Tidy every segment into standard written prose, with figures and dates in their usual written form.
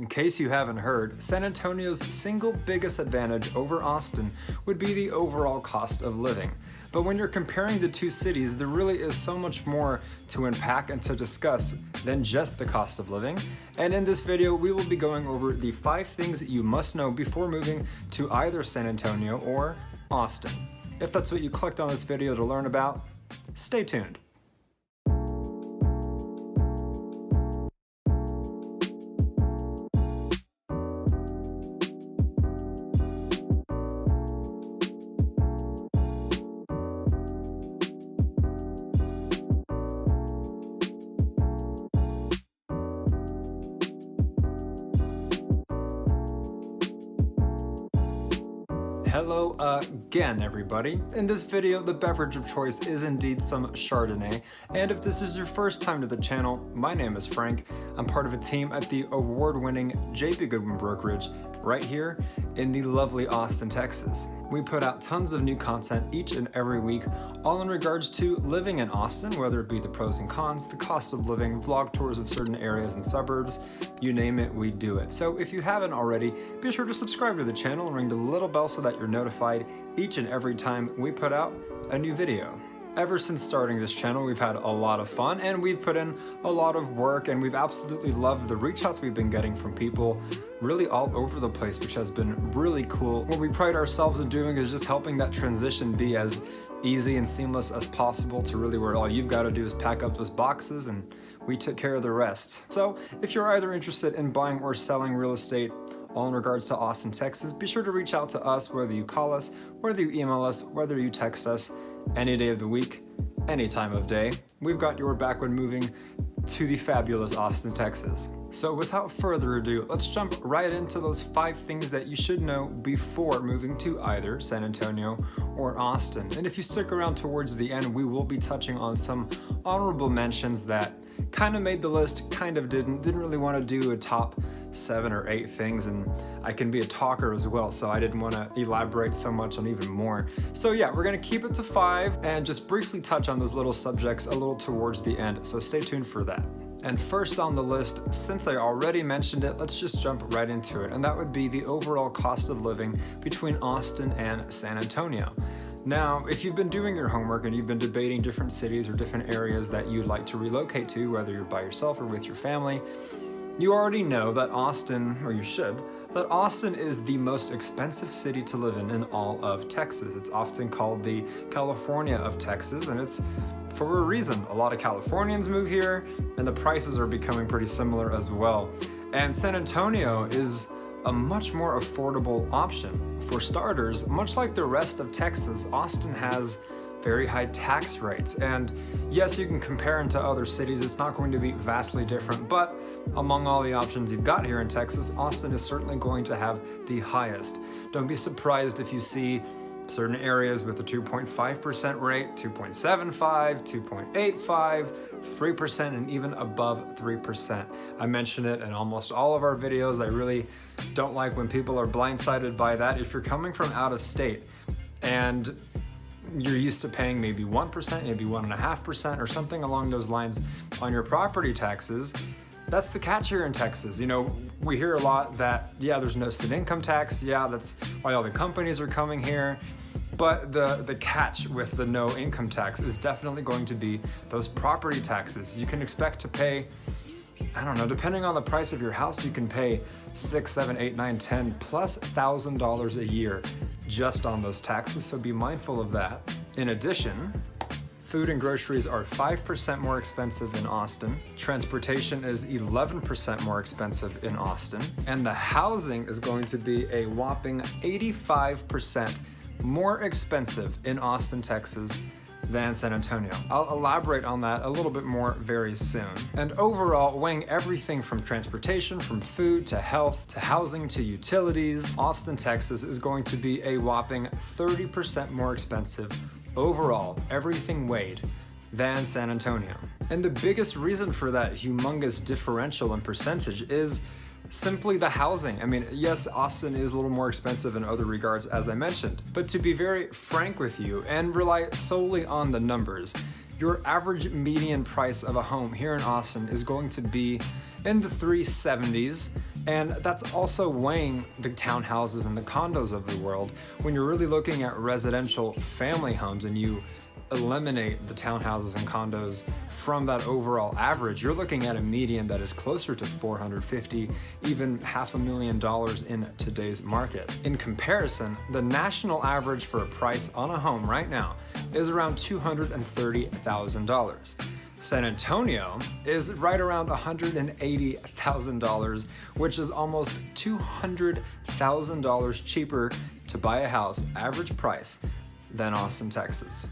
In case you haven't heard, San Antonio's single biggest advantage over Austin would be the overall cost of living. But when you're comparing the two cities, there really is so much more to unpack and to discuss than just the cost of living. And in this video, we will be going over the 5 things that you must know before moving to either San Antonio or Austin. If that's what you clicked on this video to learn about, stay tuned. Hello again, everybody. In this video, the beverage of choice is indeed some Chardonnay, and if this is your first time to the channel, my name is Frank. I'm part of a team at the award-winning J.P. Goodwin Brokerage right here in the lovely Austin, Texas. We put out tons of new content each and every week, all in regards to living in Austin, whether it be the pros and cons, the cost of living, vlog tours of certain areas and suburbs, you name it, we do it. So if you haven't already, be sure to subscribe to the channel and ring the little bell so that you're notified each and every time we put out a new video. Ever since starting this channel, we've had a lot of fun and we've put in a lot of work, and we've absolutely loved the reach outs we've been getting from people really all over the place, which has been really cool. What we pride ourselves in doing is just helping that transition be as easy and seamless as possible to really where all you've got to do is pack up those boxes and we took care of the rest. So if you're either interested in buying or selling real estate, all in regards to Austin, Texas, be sure to reach out to us, whether you call us, whether you email us, whether you text us, any day of the week, any time of day. We've got your back when moving to the fabulous Austin, Texas. So without further ado, let's jump right into those 5 things that you should know before moving to either San Antonio or Austin. And if you stick around towards the end, we will be touching on some honorable mentions that kind of made the list, kind of didn't really want to do a top 7 or 8 things, and I can be a talker as well, so I didn't want to elaborate so much on even more. So yeah, we're going to keep it to 5 and just briefly touch on those little subjects a little towards the end, so stay tuned for that. And first on the list, since I already mentioned it, let's just jump right into it, and that would be the overall cost of living between Austin and San Antonio. Now, if you've been doing your homework and you've been debating different cities or different areas that you'd like to relocate to, whether you're by yourself or with your family, you already know that Austin, or you should, that Austin is the most expensive city to live in all of Texas. It's often called the California of Texas, and it's for a reason. A lot of Californians move here, and the prices are becoming pretty similar as well. And San Antonio is a much more affordable option. For starters, much like the rest of Texas, Austin has very high tax rates, and yes, you can compare them to other cities. It's not going to be vastly different, but among all the options you've got here in Texas, Austin is certainly going to have the highest. Don't be surprised if you see certain areas with a 2.5% rate, 2.75, 2.85, 3%, and even above 3%. I mention it in almost all of our videos. I really don't like when people are blindsided by that. If you're coming from out of state and you're used to paying maybe 1%, maybe 1.5%, or something along those lines on your property taxes, that's the catch here in Texas. You know, we hear a lot that, yeah, there's no state income tax. Yeah, that's why all the companies are coming here. But the catch with the no income tax is definitely going to be those property taxes. You can expect to pay, I don't know, depending on the price of your house, you can pay $6, $7, $8, $9, $10 plus $1,000 a year just on those taxes, so be mindful of that. In addition, food and groceries are 5% more expensive in Austin. Transportation is 11% more expensive in Austin. And the housing is going to be a whopping 85% more expensive in Austin, Texas than San Antonio. I'll elaborate on that a little bit more very soon. And overall, weighing everything from transportation, from food to health to housing to utilities, Austin, Texas is going to be a whopping 30% more expensive overall, everything weighed, than San Antonio. And the biggest reason for that humongous differential in percentage is simply the housing. I mean, yes, Austin is a little more expensive in other regards, as I mentioned, but to be very frank with you and rely solely on the numbers, your average median price of a home here in Austin is going to be in the 370s, and that's also weighing the townhouses and the condos of the world. When you're really looking at residential family homes and you eliminate the townhouses and condos from that overall average, you're looking at a median that is closer to $450,000, even $500,000 in today's market. In comparison, the national average for a price on a home right now is around $230,000. San Antonio is right around $180,000, which is almost $200,000 cheaper to buy a house, average price, than Austin, Texas.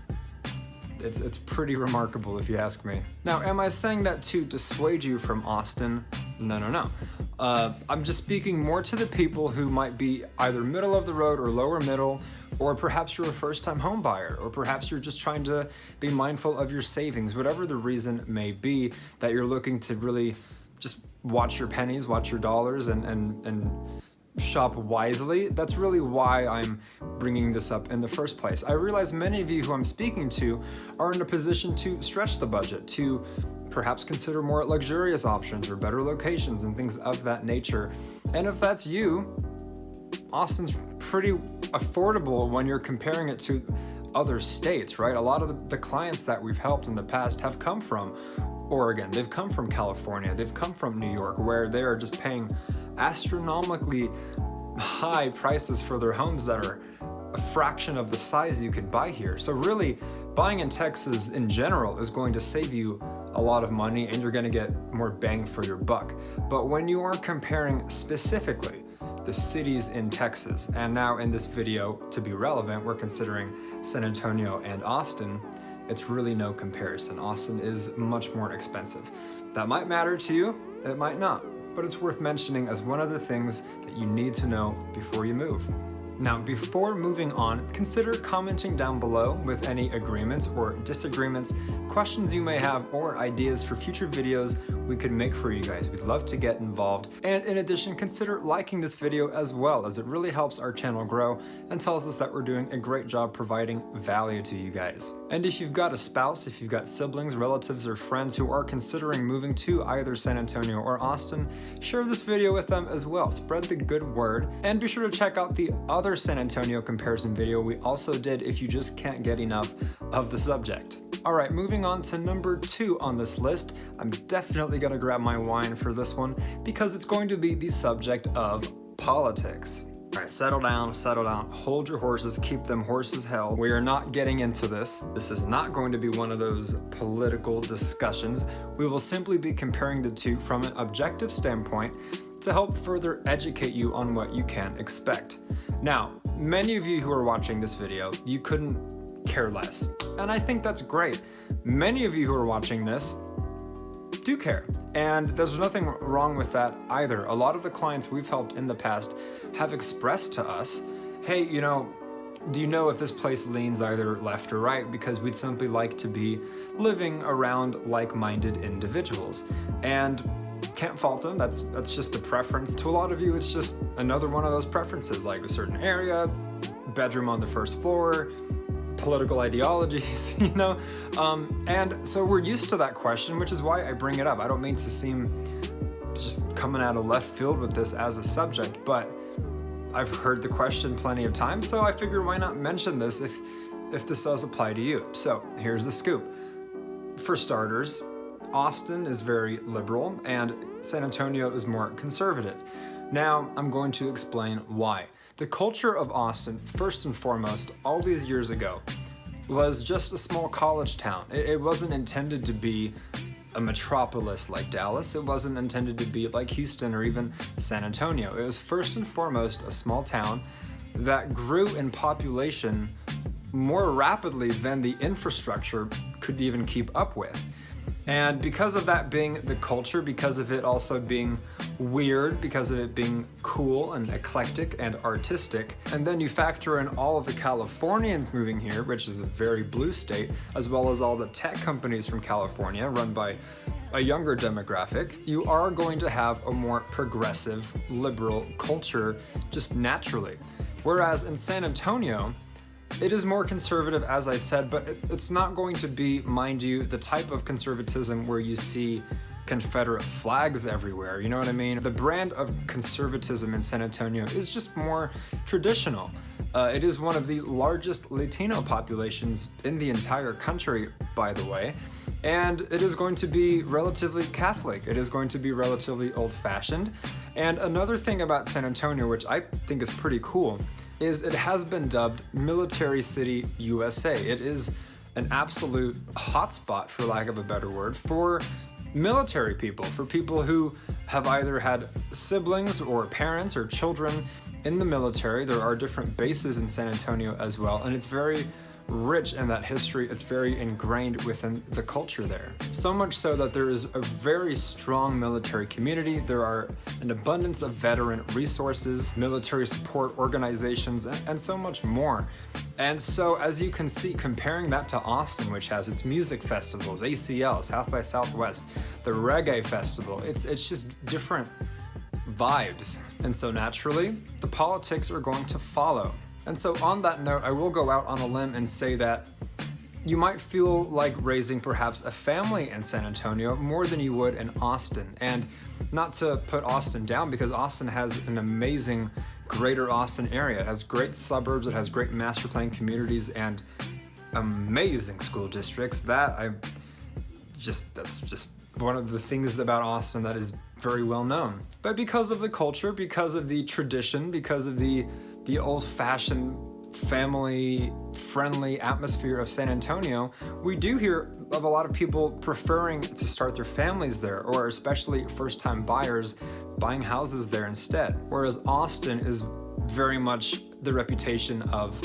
It's pretty remarkable if you ask me. Now, am I saying that to dissuade you from Austin? No. I'm just speaking more to the people who might be either middle of the road or lower middle, or perhaps you're a first-time home buyer, or perhaps you're just trying to be mindful of your savings, whatever the reason may be that you're looking to really just watch your pennies, watch your dollars, and shop wisely. That's really why I'm bringing this up in the first place. I realize many of you who I'm speaking to are in a position to stretch the budget, to perhaps consider more luxurious options or better locations and things of that nature. And if that's you, Austin's pretty affordable when you're comparing it to other states, right? A lot of the clients that we've helped in the past have come from Oregon, they've come from California, they've come from New York, where they are just paying astronomically high prices for their homes that are a fraction of the size you could buy here. So really, buying in Texas in general is going to save you a lot of money and you're going to get more bang for your buck. But when you are comparing specifically the cities in Texas, and now in this video, to be relevant, we're considering San Antonio and Austin, it's really no comparison. Austin is much more expensive. That might matter to you, it might not, but it's worth mentioning as one of the things that you need to know before you move. Now, before moving on, consider commenting down below with any agreements or disagreements, questions you may have, or ideas for future videos we could make for you guys. We'd love to get involved. And in addition, consider liking this video as well, as it really helps our channel grow and tells us that we're doing a great job providing value to you guys. And if you've got a spouse, if you've got siblings, relatives, or friends who are considering moving to either San Antonio or Austin, share this video with them as well. Spread the good word, and be sure to check out the other San Antonio comparison video we also did if you just can't get enough of the subject. All right, moving on to number 2 on this list. I'm definitely gonna grab my wine for this one because it's going to be the subject of politics. All right, settle down, hold your horses, keep them horses held. We are not getting into this. This is not going to be one of those political discussions. We will simply be comparing the two from an objective standpoint to help further educate you on what you can expect. Now, many of you who are watching this video, you couldn't care less, and I think that's great. Many of you who are watching this do care, and there's nothing wrong with that either. A lot of the clients we've helped in the past have expressed to us, hey, do you know if this place leans either left or right, because we'd simply like to be living around like-minded individuals. And can't fault them, that's just a preference. To a lot of you, it's just another one of those preferences, like a certain area, bedroom on the first floor, political ideologies, and so we're used to that question, which is why I bring it up. I don't mean to seem just coming out of left field with this as a subject, but I've heard the question plenty of times, so I figure why not mention this if this does apply to you. So here's the scoop. For starters, Austin is very liberal and San Antonio is more conservative. Now, I'm going to explain why. The culture of Austin, first and foremost, all these years ago, was just a small college town. It wasn't intended to be a metropolis like Dallas. It wasn't intended to be like Houston or even San Antonio. It was first and foremost a small town that grew in population more rapidly than the infrastructure could even keep up with. And because of that being the culture, because of it also being weird, because of it being cool and eclectic and artistic, and then you factor in all of the Californians moving here, which is a very blue state, as well as all the tech companies from California run by a younger demographic, you are going to have a more progressive, liberal culture just naturally. Whereas in San Antonio, It is more conservative, as I said, but it's not going to be, mind you, the type of conservatism where you see Confederate flags everywhere, you know what I mean? The brand of conservatism in San Antonio is just more traditional. It is one of the largest Latino populations in the entire country, by the way, and it is going to be relatively Catholic. It is going to be relatively old-fashioned. And another thing about San Antonio, which I think is pretty cool, is it has been dubbed Military City USA. It is an absolute hotspot, for lack of a better word, for military people, for people who have either had siblings or parents or children in the military. There are different bases in San Antonio as well, and it's very rich in that history. It's very ingrained within the culture there. So much so that there is a very strong military community. There are an abundance of veteran resources, military support organizations, and so much more. And so, as you can see, comparing that to Austin, which has its music festivals, ACL, South by Southwest, the Reggae Festival, it's just different vibes. And so naturally, the politics are going to follow. And so on that note, I will go out on a limb and say that you might feel like raising perhaps a family in San Antonio more than you would in Austin. And not to put Austin down, because Austin has an amazing greater Austin area. It has great suburbs, it has great master plan communities, and amazing school districts. That's just one of the things about Austin that is very well known. But because of the culture, because of the tradition, because of the old-fashioned, family-friendly atmosphere of San Antonio, we do hear of a lot of people preferring to start their families there, or especially first-time buyers buying houses there instead. Whereas Austin is very much the reputation of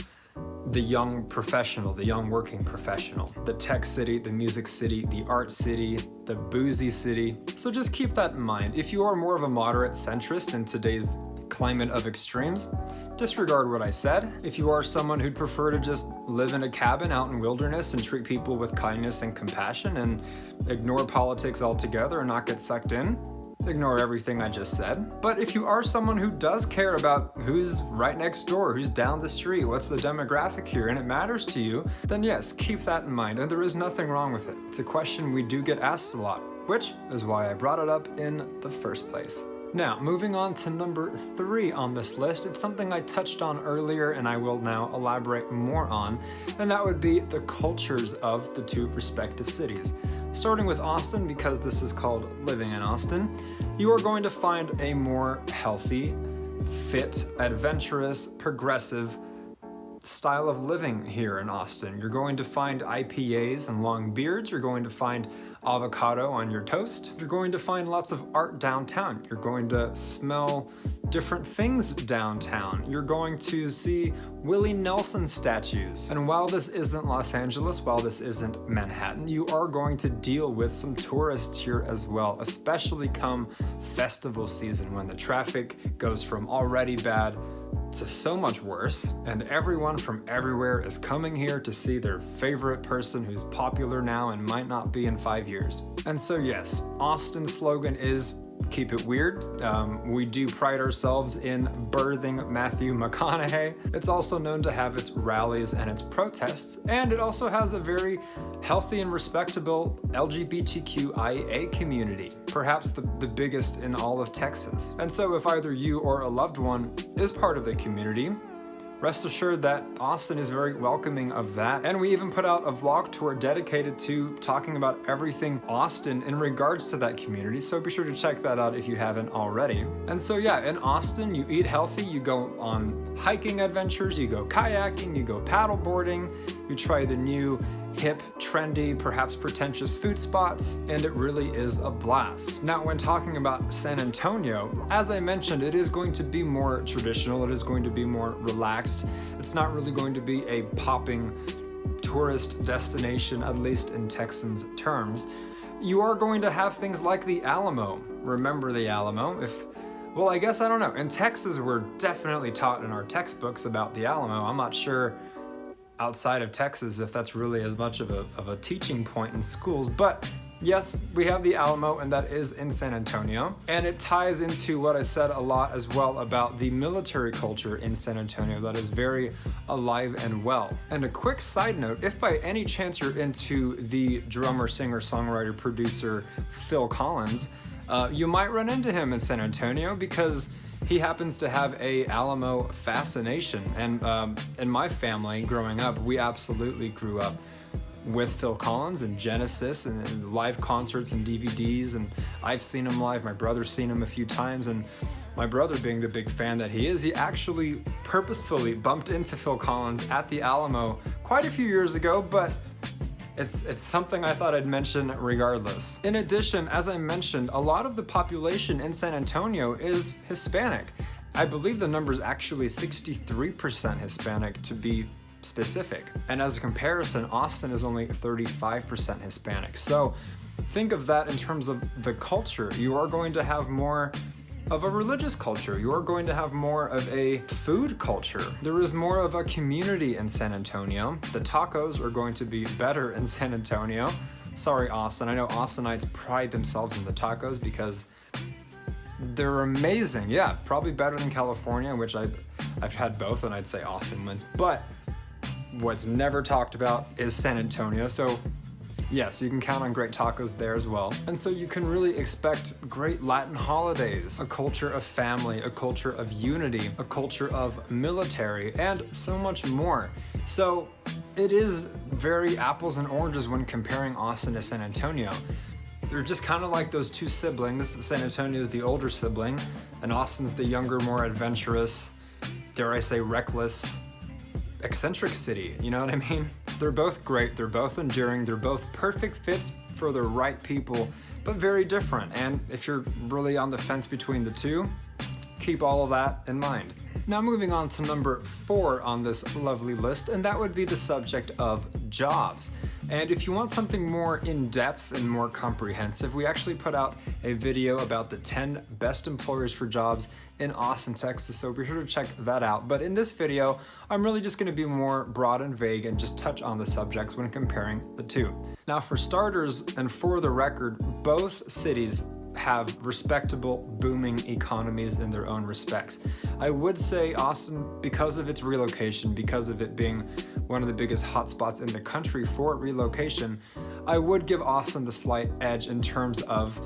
the young professional, the young working professional, the tech city, the music city, the art city, the boozy city. So just keep that in mind. If you are more of a moderate centrist in today's climate of extremes, disregard what I said. If you are someone who'd prefer to just live in a cabin out in wilderness and treat people with kindness and compassion and ignore politics altogether and not get sucked in, ignore everything I just said. But if you are someone who does care about who's right next door, who's down the street, what's the demographic here, and it matters to you, then yes, keep that in mind, and there is nothing wrong with it. It's a question we do get asked a lot, which is why I brought it up in the first place. Now, moving on to number 3 on this list, it's something I touched on earlier and I will now elaborate more on, and that would be the cultures of the two respective cities. Starting with Austin, because this is called Living in Austin, you are going to find a more healthy, fit, adventurous, progressive style of living here in Austin. You're going to find IPAs and long beards. You're going to find avocado on your toast. You're going to find lots of art downtown. You're going to smell different things downtown. You're going to see Willie Nelson statues. And while this isn't Los Angeles, while this isn't Manhattan, you are going to deal with some tourists here as well, especially come festival season when the traffic goes from already bad to so much worse, and everyone from everywhere is coming here to see their favorite person who's popular now and might not be in 5 years. And so yes, Austin's slogan is keep it weird. We do pride ourselves in birthing Matthew McConaughey. It's also known to have its rallies and its protests, and it also has a very healthy and respectable LGBTQIA community, perhaps the biggest in all of Texas. And so if either you or a loved one is part of the community, rest assured that Austin is very welcoming of that. And we even put out a vlog tour dedicated to talking about everything Austin in regards to that community, so be sure to check that out if you haven't already. And so yeah, in Austin, you eat healthy, you go on hiking adventures, you go kayaking, you go paddleboarding, you try the new hip, trendy, perhaps pretentious food spots, and it really is a blast. Now, when talking about San Antonio, as I mentioned, it is going to be more traditional, it is going to be more relaxed. It's not really going to be a popping tourist destination, at least in Texans terms. You are going to have things like the Alamo. Remember the Alamo? Well, I guess I don't know. In Texas, we're definitely taught in our textbooks about the Alamo. I'm not sure outside of Texas if that's really as much of a teaching point in schools, but Yes, we have the Alamo, and that is in San Antonio. And it ties into what I said a lot as well about the military culture in San Antonio that is very alive and well. And a quick side note, if by any chance you're into the drummer, singer, songwriter, producer Phil Collins, you might run into him in San Antonio because he happens to have a Alamo fascination. And in my family growing up, we absolutely grew up with Phil Collins and Genesis and live concerts and DVDs, and I've seen him live. My brother's seen him a few times, and my brother, being the big fan that he is, he actually purposefully bumped into Phil Collins at the Alamo quite a few years ago, but it's something I thought I'd mention regardless. In addition, as I mentioned, a lot of the population in San Antonio is Hispanic. I believe the number is actually 63% Hispanic to be specific. And as a comparison, Austin is only 35% Hispanic. So think of that in terms of the culture. You are going to have more of a religious culture. You are going to have more of a food culture. There is more of a community in San Antonio. The tacos are going to be better in San Antonio. Sorry, Austin. I know Austinites pride themselves in the tacos because they're amazing. Yeah, probably better than California, which I've had both, and I'd say Austin wins. But what's never talked about is San Antonio. So yes, you can count on great tacos there as well. And so you can really expect great Latin holidays, a culture of family, a culture of unity, a culture of military, and so much more. So it is very apples and oranges when comparing Austin to San Antonio. They're just kind of like those two siblings. San Antonio is the older sibling, and Austin's the younger, more adventurous, dare I say reckless, eccentric city, you know what I mean? They're both great, they're both enduring, they're both perfect fits for the right people, but very different. And if you're really on the fence between the two, keep all of that in mind. Now moving on to number 4 on this lovely list, and that would be the subject of jobs. And if you want something more in-depth and more comprehensive, we actually put out a video about the 10 best employers for jobs in Austin, Texas, so be sure to check that out. But in this video, I'm really just going to be more broad and vague and just touch on the subjects when comparing the two. Now for starters, and for the record, both cities have respectable, booming economies in their own respects. I would say Austin, because of its relocation, because of it being one of the biggest hotspots in the country for relocation, I would give Austin the slight edge in terms of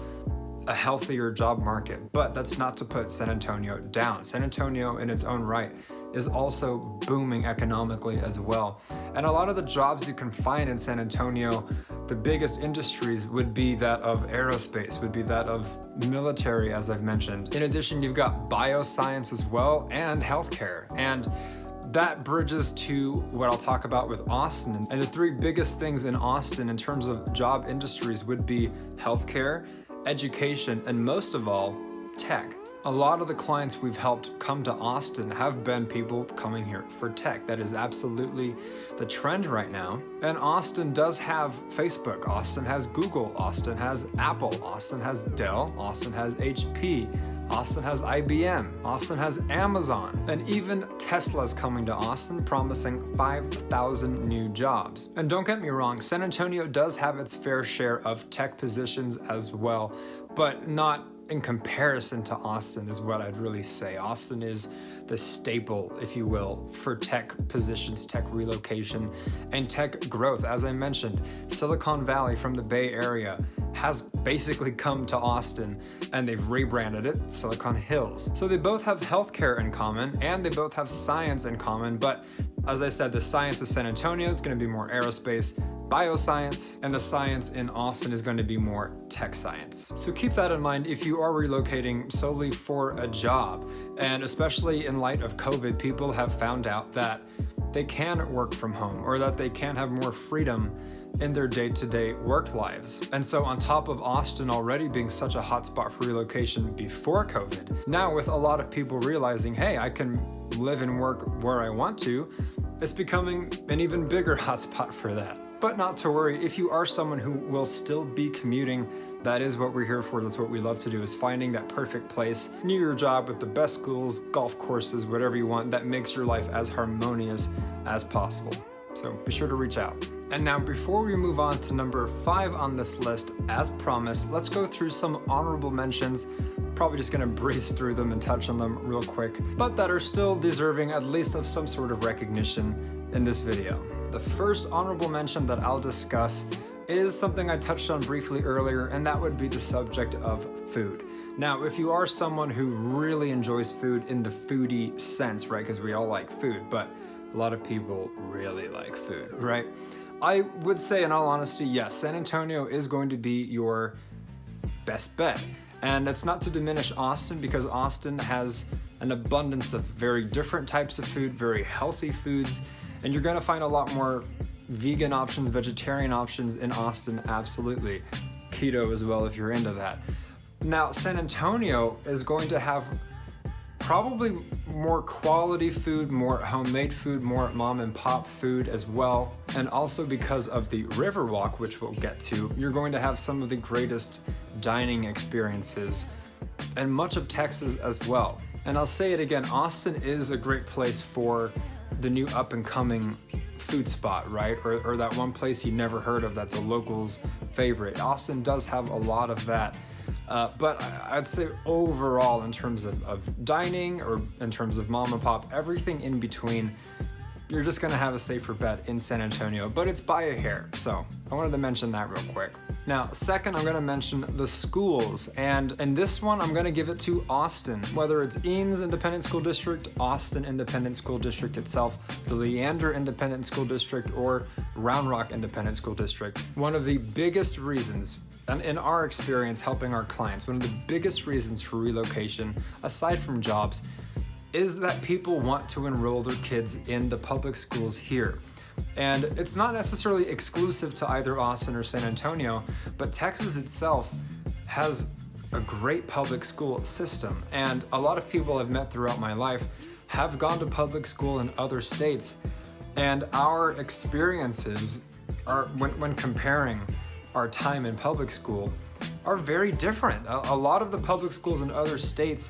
a healthier job market. But that's not to put San Antonio down. San Antonio in its own right is also booming economically as well. And a lot of the jobs you can find in San Antonio, the biggest industries would be that of aerospace, would be that of military, as I've mentioned. In addition, you've got bioscience as well, and healthcare. And that bridges to what I'll talk about with Austin. And the 3 biggest things in Austin in terms of job industries would be healthcare, education, and most of all, tech. A lot of the clients we've helped come to Austin have been people coming here for tech. That is absolutely the trend right now. And Austin does have Facebook, Austin has Google, Austin has Apple, Austin has Dell, Austin has HP, Austin has IBM, Austin has Amazon, and even Tesla's coming to Austin promising 5,000 new jobs. And don't get me wrong, San Antonio does have its fair share of tech positions as well, but not in comparison to Austin is what I'd really say. Austin is the staple, if you will, for tech positions, tech relocation, and tech growth. As I mentioned, Silicon Valley from the Bay Area has basically come to Austin, and they've rebranded it Silicon Hills. So they both have healthcare in common, and they both have science in common, but as I said, the science of San Antonio is going to be more aerospace, bioscience, and the science in Austin is going to be more tech science. So keep that in mind if you are relocating solely for a job. And especially in light of COVID, people have found out that they can work from home, or that they can have more freedom in their day-to-day work lives. And so on top of Austin already being such a hotspot for relocation before COVID, now with a lot of people realizing, hey, I can live and work where I want to, it's becoming an even bigger hotspot for that. But not to worry, if you are someone who will still be commuting, that is what we're here for. That's what we love to do, is finding that perfect place near your job with the best schools, golf courses, whatever you want, that makes your life as harmonious as possible. So be sure to reach out. And now before we move on to number 5 on this list, as promised, let's go through some honorable mentions. Probably just gonna breeze through them and touch on them real quick, but that are still deserving at least of some sort of recognition in this video. The first honorable mention that I'll discuss is something I touched on briefly earlier, and that would be the subject of food. Now, if you are someone who really enjoys food in the foodie sense, right, because we all like food, but a lot of people really like food, right? I would say, in all honesty, yes, San Antonio is going to be your best bet. And it's not to diminish Austin, because Austin has an abundance of very different types of food, very healthy foods, and you're gonna find a lot more vegan options, vegetarian options in Austin, absolutely. Keto as well if you're into that. Now, San Antonio is going to have probably more quality food, more homemade food, more mom and pop food as well. And also because of the Riverwalk, which we'll get to, you're going to have some of the greatest dining experiences and much of Texas as well. And I'll say it again, Austin is a great place for the new up and coming food spot, right? Or that one place you never heard of that's a local's favorite. Austin does have a lot of that. But I'd say overall, in terms of dining or in terms of mom and pop, everything in between, you're just gonna have a safer bet in San Antonio, but it's by a hair. So I wanted to mention that real quick. Now, second, I'm gonna mention the schools. And in this one, I'm gonna give it to Austin. Whether it's Eanes Independent School District, Austin Independent School District itself, the Leander Independent School District, or Round Rock Independent School District. One of the biggest reasons, and in our experience helping our clients, one of the biggest reasons for relocation, aside from jobs, is that people want to enroll their kids in the public schools here. And it's not necessarily exclusive to either Austin or San Antonio, but Texas itself has a great public school system. And a lot of people I've met throughout my life have gone to public school in other states. And our experiences are, when comparing our time in public school, are very different. A lot of the public schools in other states,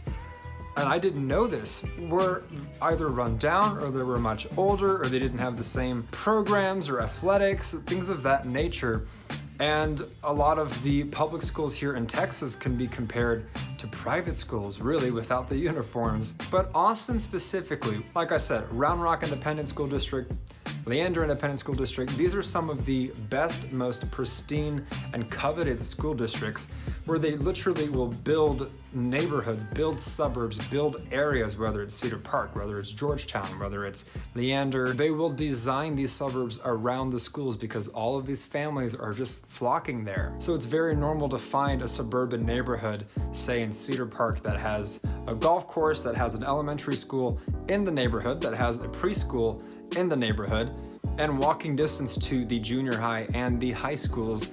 and I didn't know this, were either run down, or they were much older, or they didn't have the same programs or athletics, things of that nature. And a lot of the public schools here in Texas can be compared to private schools, really, without the uniforms. But Austin specifically, like I said, Round Rock Independent School District, Leander Independent School District, these are some of the best, most pristine and coveted school districts, where they literally will build neighborhoods, build suburbs, build areas, whether it's Cedar Park, whether it's Georgetown, whether it's Leander. They will design these suburbs around the schools because all of these families are just flocking there. So it's very normal to find a suburban neighborhood, say in Cedar Park, that has a golf course, that has an elementary school in the neighborhood, that has a preschool in the neighborhood, and walking distance to the junior high and the high schools,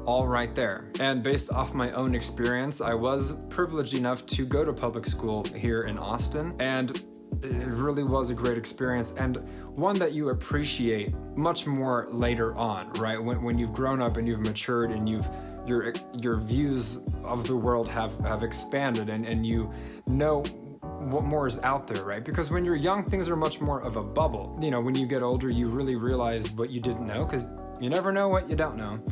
all right there. And based off my own experience, I was privileged enough to go to public school here in Austin, and it really was a great experience, and one that you appreciate much more later on, right? When you've grown up and you've matured and your views of the world have expanded, and you know what more is out there, right? Because when you're young, things are much more of a bubble. You know, when you get older, you really realize what you didn't know, because you never know what you don't know.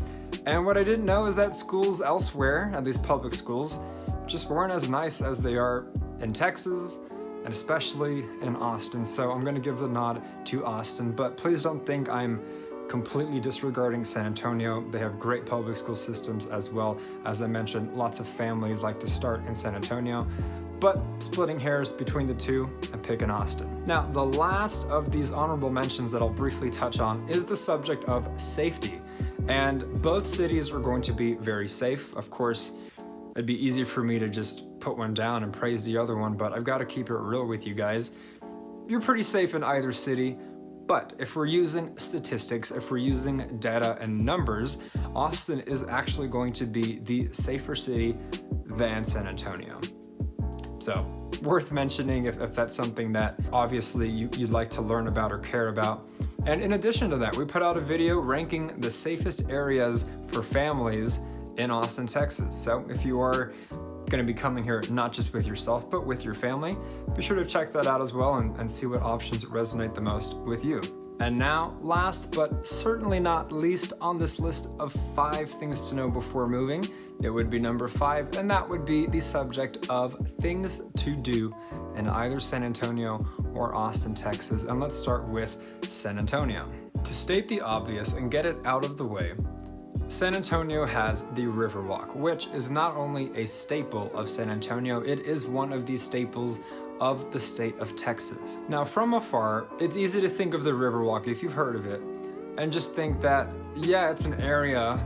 And what I didn't know is that schools elsewhere, at these public schools, just weren't as nice as they are in Texas, and especially in Austin. So I'm gonna give the nod to Austin, but please don't think I'm completely disregarding San Antonio. They have great public school systems as well. As I mentioned, lots of families like to start in San Antonio, but splitting hairs between the two and picking Austin. Now, the last of these honorable mentions that I'll briefly touch on is the subject of safety. And both cities are going to be very safe. Of course, it'd be easy for me to just put one down and praise the other one, but I've got to keep it real with you guys. You're pretty safe in either city. But if we're using statistics, if we're using data and numbers, Austin is actually going to be the safer city than San Antonio. So worth mentioning if that's something that obviously you'd like to learn about or care about. And in addition to that, we put out a video ranking the safest areas for families in Austin, Texas. So if you are going to be coming here not just with yourself, but with your family, be sure to check that out as well and see what options resonate the most with you. And now, last but certainly not least on this list of 5 things to know before moving, it would be number 5, and that would be the subject of things to do in either San Antonio or Austin, Texas. And let's start with San Antonio. To state the obvious and get it out of the way, San Antonio has the Riverwalk, which is not only a staple of San Antonio, it is one of the staples of the state of Texas. Now, from afar, it's easy to think of the Riverwalk, if you've heard of it, and just think that, yeah, it's an area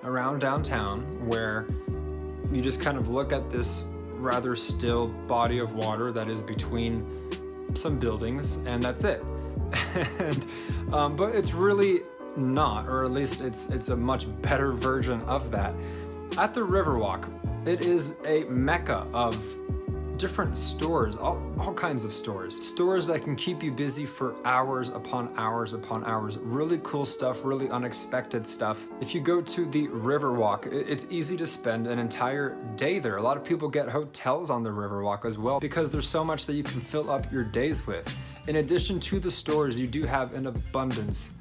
around downtown where you just kind of look at this rather still body of water that is between some buildings, and that's it. But it's really not, or at least it's a much better version of that. At the Riverwalk, it is a mecca of different stores, all kinds of stores that can keep you busy for hours upon hours upon hours. Really cool stuff, really unexpected stuff. If you go to the Riverwalk, it's easy to spend an entire day there. A lot of people get hotels on the Riverwalk as well because there's so much that you can fill up your days with. In addition to the stores, you do have an abundance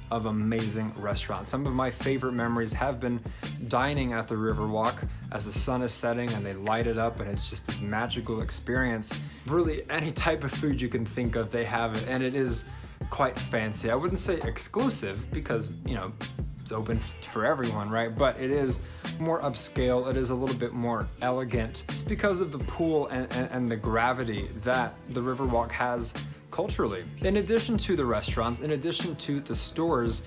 of amazing restaurants. Some of my favorite memories have been dining at the Riverwalk as the sun is setting and they light it up, and it's just this magical experience. Really, any type of food you can think of, they have it, and it is quite fancy. I wouldn't say exclusive because, you know, it's open for everyone, right? But it is more upscale. It is a little bit more elegant. It's because of the pool and the gravity that the Riverwalk has culturally. In addition to the restaurants, in addition to the stores,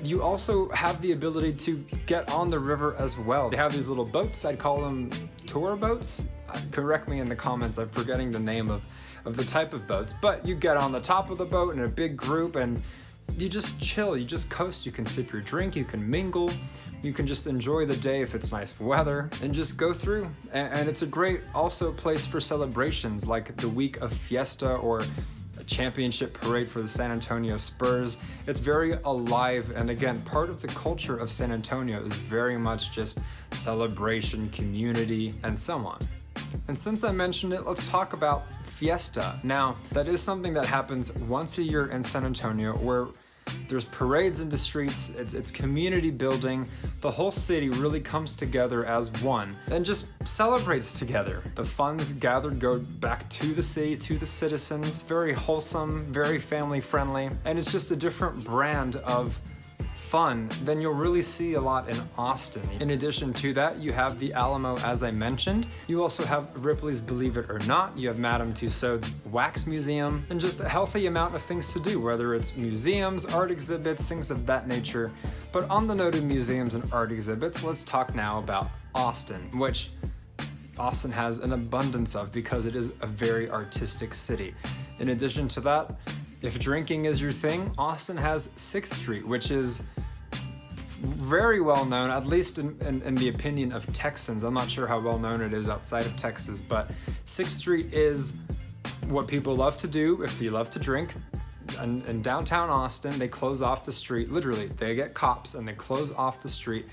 you also have the ability to get on the river as well. They have these little boats, I'd call them tour boats. Correct me in the comments, I'm forgetting the name of the type of boats, but you get on the top of the boat in a big group and you just chill, you just coast, you can sip your drink, you can mingle, you can just enjoy the day if it's nice weather and just go through. And it's a great also place for celebrations like the week of Fiesta or a championship parade for the San Antonio Spurs. It's very alive, and again, part of the culture of San Antonio is very much just celebration, community, and so on. And since I mentioned it, let's talk about Fiesta. Now, that is something that happens once a year in San Antonio where there's parades in the streets, it's community building, the whole city really comes together as one and just celebrates together. The funds gathered go back to the city, to the citizens, very wholesome, very family friendly, and it's just a different brand of fun than you'll really see a lot in Austin. In addition to that, you have the Alamo, as I mentioned. You also have Ripley's Believe It or Not. You have Madame Tussauds Wax Museum, and just a healthy amount of things to do, whether it's museums, art exhibits, things of that nature. But on the note of museums and art exhibits, let's talk now about Austin, which Austin has an abundance of because it is a very artistic city. In addition to that, if drinking is your thing, Austin has 6th Street, which is very well known, at least in the opinion of Texans. I'm not sure how well known it is outside of Texas, but 6th Street is what people love to do if they love to drink. In downtown Austin, they close off the street. Literally, they get cops and they close off the street,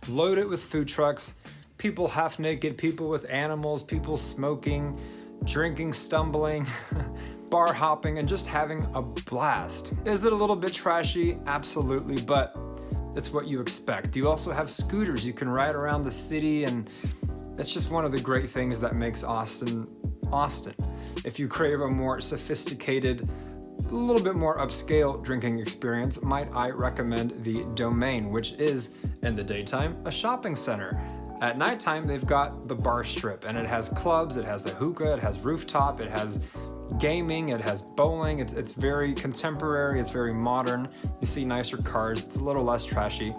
load it with food trucks, people half naked, people with animals, people smoking, drinking, stumbling, bar hopping, and just having a blast. Is it a little bit trashy? Absolutely, but it's what you expect. You also have scooters you can ride around the city, and it's just one of the great things that makes Austin, Austin. If you crave a more sophisticated, a little bit more upscale drinking experience, might I recommend the Domain, which is, in the daytime, a shopping center. At nighttime, they've got the bar strip, and it has clubs, it has a hookah, it has rooftop, it has gaming, it has bowling. It's very contemporary, it's very modern. You see nicer cars, it's a little less trashy,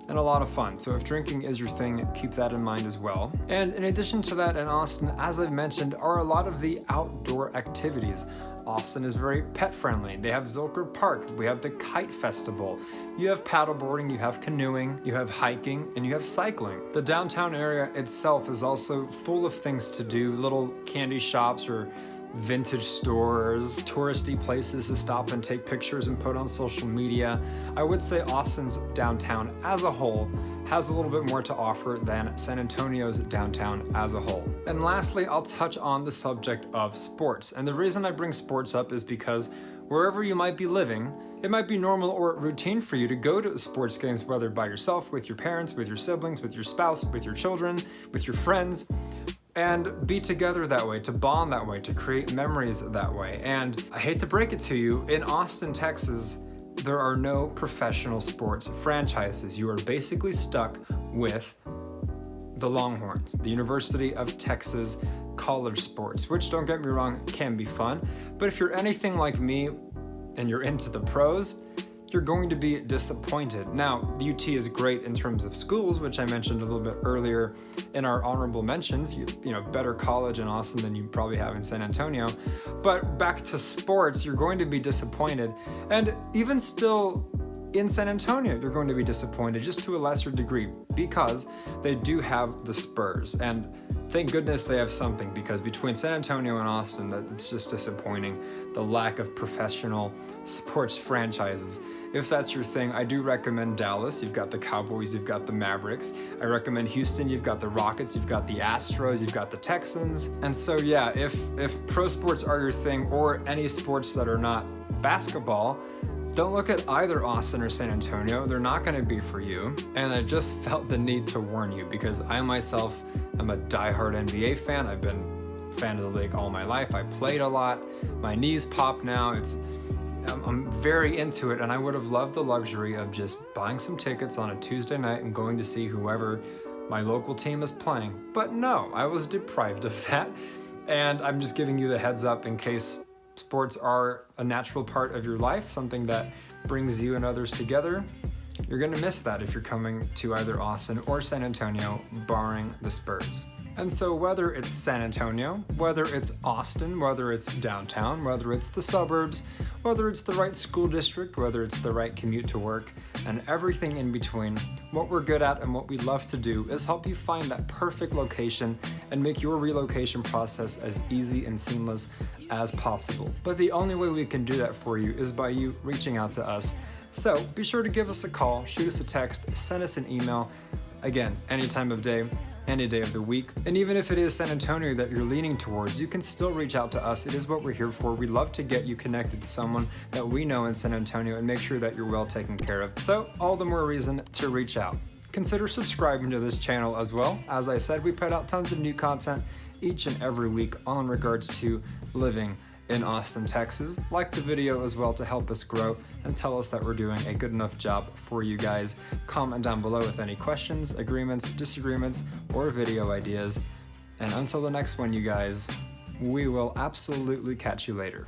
and a lot of fun. So if drinking is your thing, keep that in mind as well. And in addition to that, in Austin, as I've mentioned, are a lot of the outdoor activities. Austin is very pet friendly. They have Zilker Park, we have the Kite Festival, you have paddleboarding, you have canoeing, you have hiking, and you have cycling. The downtown area itself is also full of things to do, little candy shops or vintage stores, touristy places to stop and take pictures and put on social media. I would say Austin's downtown as a whole has a little bit more to offer than San Antonio's downtown as a whole. And lastly, I'll touch on the subject of sports. And the reason I bring sports up is because wherever you might be living, it might be normal or routine for you to go to sports games, whether by yourself, with your parents, with your siblings, with your spouse, with your children, with your friends, and be together that way, to bond that way, to create memories that way. And I hate to break it to you, in Austin, Texas, there are no professional sports franchises. You are basically stuck with the Longhorns, the University of Texas college sports, which, don't get me wrong, can be fun. But if you're anything like me and you're into the pros, you're going to be disappointed. Now, the UT is great in terms of schools, which I mentioned a little bit earlier in our honorable mentions. You know, better college in Austin than you probably have in San Antonio. But back to sports, you're going to be disappointed. And even still, in San Antonio, you're going to be disappointed, just to a lesser degree, because they do have the Spurs. And thank goodness they have something, because between San Antonio and Austin, it's just disappointing, the lack of professional sports franchises. If that's your thing, I do recommend Dallas. You've got the Cowboys, you've got the Mavericks. I recommend Houston, you've got the Rockets, you've got the Astros, you've got the Texans. And so yeah, if pro sports are your thing, or any sports that are not basketball, don't look at either Austin or San Antonio. They're not going to be for you. And I just felt the need to warn you, because I myself am a diehard NBA fan. I've been a fan of the league all my life. I played a lot. My knees pop now. I'm very into it, and I would have loved the luxury of just buying some tickets on a Tuesday night and going to see whoever my local team is playing. But no, I was deprived of that. And I'm just giving you the heads up in case sports are a natural part of your life, something that brings you and others together. You're gonna miss that if you're coming to either Austin or San Antonio, barring the Spurs. And so whether it's San Antonio, whether it's Austin, whether it's downtown, whether it's the suburbs, whether it's the right school district, whether it's the right commute to work, and everything in between, what we're good at and what we love to do is help you find that perfect location and make your relocation process as easy and seamless as possible. But the only way we can do that for you is by you reaching out to us. So be sure to give us a call, shoot us a text, send us an email. Again, any time of day, any day of the week. And even if it is San Antonio that you're leaning towards, you can still reach out to us. It is what we're here for. We love to get you connected to someone that we know in San Antonio and make sure that you're well taken care of. So all the more reason to reach out. Consider subscribing to this channel as well. As I said, we put out tons of new content each and every week all in regards to living in Austin, Texas. Like the video as well to help us grow and tell us that we're doing a good enough job for you guys. Comment down below with any questions, agreements, disagreements, or video ideas. And until the next one, you guys, we will absolutely catch you later.